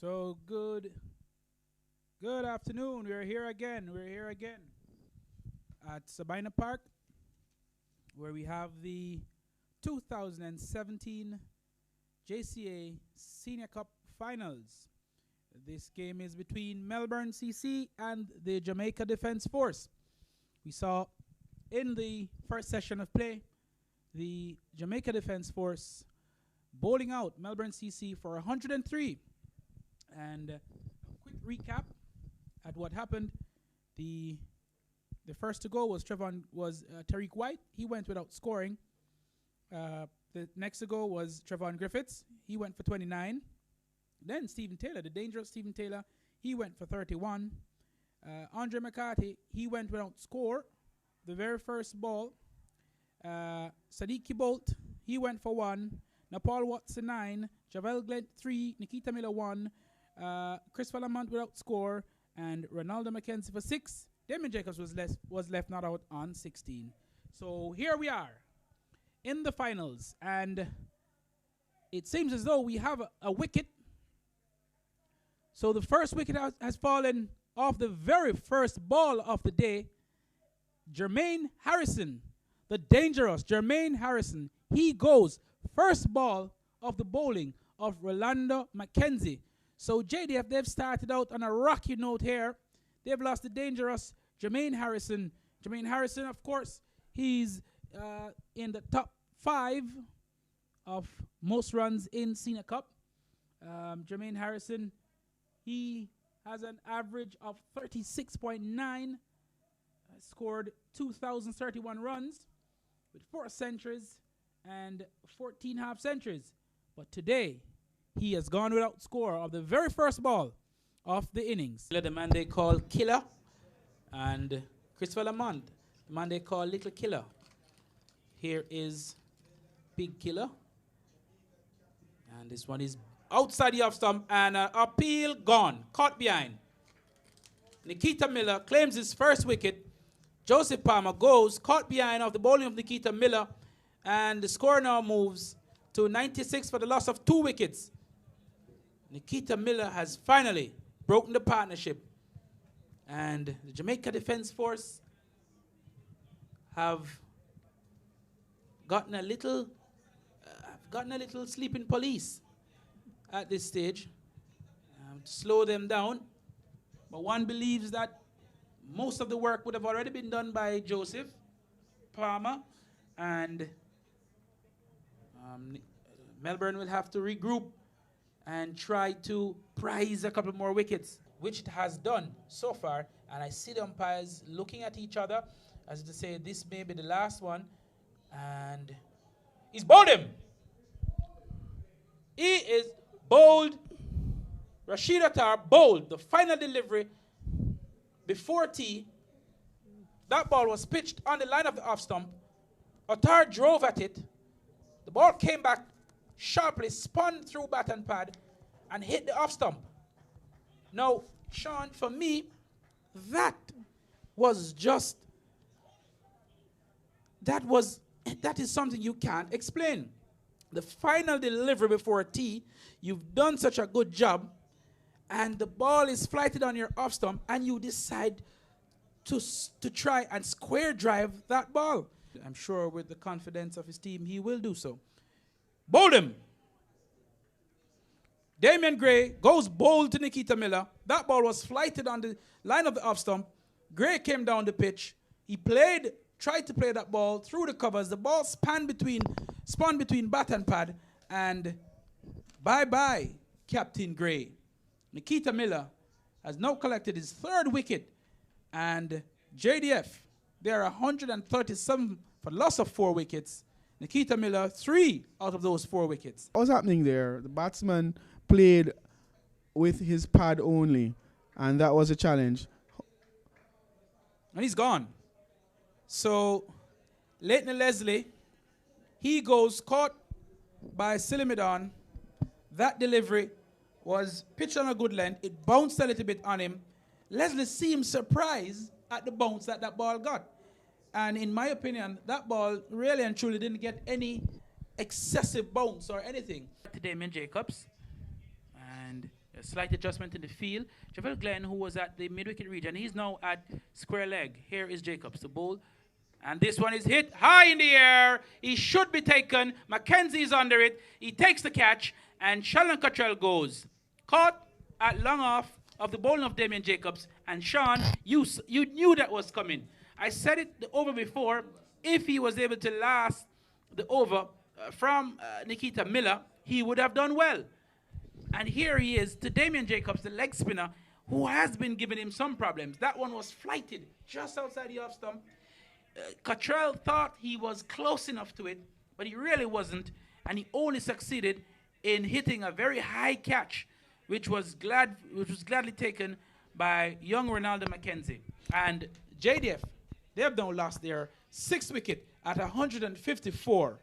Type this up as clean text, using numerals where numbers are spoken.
So good afternoon. We're here again. At SABINA Park, where we have the 2017 JCA Senior Cup Finals. This game is between Melbourne CC and the Jamaica Defence Force. We saw in the first session of play the Jamaica Defence Force bowling out Melbourne CC for 103. And a quick recap at what happened. The first to go was Tariq White. He went without scoring. The next to go was Trevon Griffiths. He went for 29. Then Stephen Taylor, the dangerous Stephen Taylor, he went for 31. Andre McCarthy, he went without score. The very first ball. Sadiq Kibolt, he went for 1. Nepal Watson 9. Javel Glenn 3. Nikita Miller 1. Christopher Lamont without score. And Ronaldo McKenzie for 6. Damien Jacobs was left not out on 16. So here we are in the finals. And it seems as though we have a wicket. So the first wicket has fallen off the very first ball of the day. Jermaine Harrison, the dangerous Jermaine Harrison, he goes first ball of the bowling of Rolando McKenzie. So JDF, they've started out on a rocky note here. They've lost the dangerous Jermaine Harrison. Jermaine Harrison, of course, he's in the top 5 of most runs in Senior Cup. Jermaine Harrison, he has an average of 36.9, scored 2,031 runs with 4 centuries and 14 half centuries. But today, he has gone without score of the very first ball of the innings. The man they call Killer, and Christopher Lamont, the man they call Little Killer. Here is Big Killer. And this one is outside the off stump, and appeal gone, caught behind. Nikita Miller claims his first wicket. Joseph Palmer goes, caught behind of the bowling of Nikita Miller, and the score now moves to 96 for the loss of 2 wickets. Nikita Miller has finally broken the partnership, and the Jamaica Defence Force have gotten a little sleeping police at this stage to slow them down. But one believes that most of the work would have already been done by Joseph Palmer, and Melbourne will have to regroup and try to prize a couple more wickets, which it has done so far. And I see the umpires looking at each other as to say this may be the last one. And he's bowled him. He is bowled. Rashid Attar bowled the final delivery before tee. That ball was pitched on the line of the off stump. Attar drove at it. The ball came back sharply, spun through bat and pad, and hit the off stump. Now, Sean, for me, that is something you can't explain. The final delivery before tee, you've done such a good job, and the ball is flighted on your off stump, and you decide to try and square drive that ball. I'm sure with the confidence of his team, he will do so. Bowled him. Damien Gray goes bowled to Nikita Miller. That ball was flighted on the line of the off stump. Gray came down the pitch. He tried to play that ball through the covers. The ball spun between bat and pad. And bye-bye, Captain Gray. Nikita Miller has now collected his 3rd wicket. And JDF, they are 137 for loss of 4 wickets. Nikita Miller, 3 out of those 4 wickets. What was happening there? The batsman played with his pad only, and that was a challenge. And he's gone. So, Leighton Leslie, he goes caught by Silimidon. That delivery was pitched on a good length. It bounced a little bit on him. Leslie seemed surprised at the bounce that ball got. And in my opinion, that ball really and truly didn't get any excessive bounce or anything. To Damien Jacobs. And slight adjustment in the field. Javel Glenn, who was at the mid-wicket region, he's now at square leg. Here is Jacobs, the ball. And this one is hit high in the air. He should be taken. Mackenzie is under it. He takes the catch, and Sheldon Cottrell goes. Caught at long off of the bowling of Damien Jacobs. And Sean, you knew that was coming. I said it the over before. If he was able to last the over from Nikita Miller, he would have done well. And here he is to Damien Jacobs, the leg spinner, who has been giving him some problems. That one was flighted just outside the off stump. Cottrell thought he was close enough to it, but he really wasn't. And he only succeeded in hitting a very high catch, which was gladly taken by young Ronaldo Mackenzie. And JDF, they have now lost their 6th wicket at 154.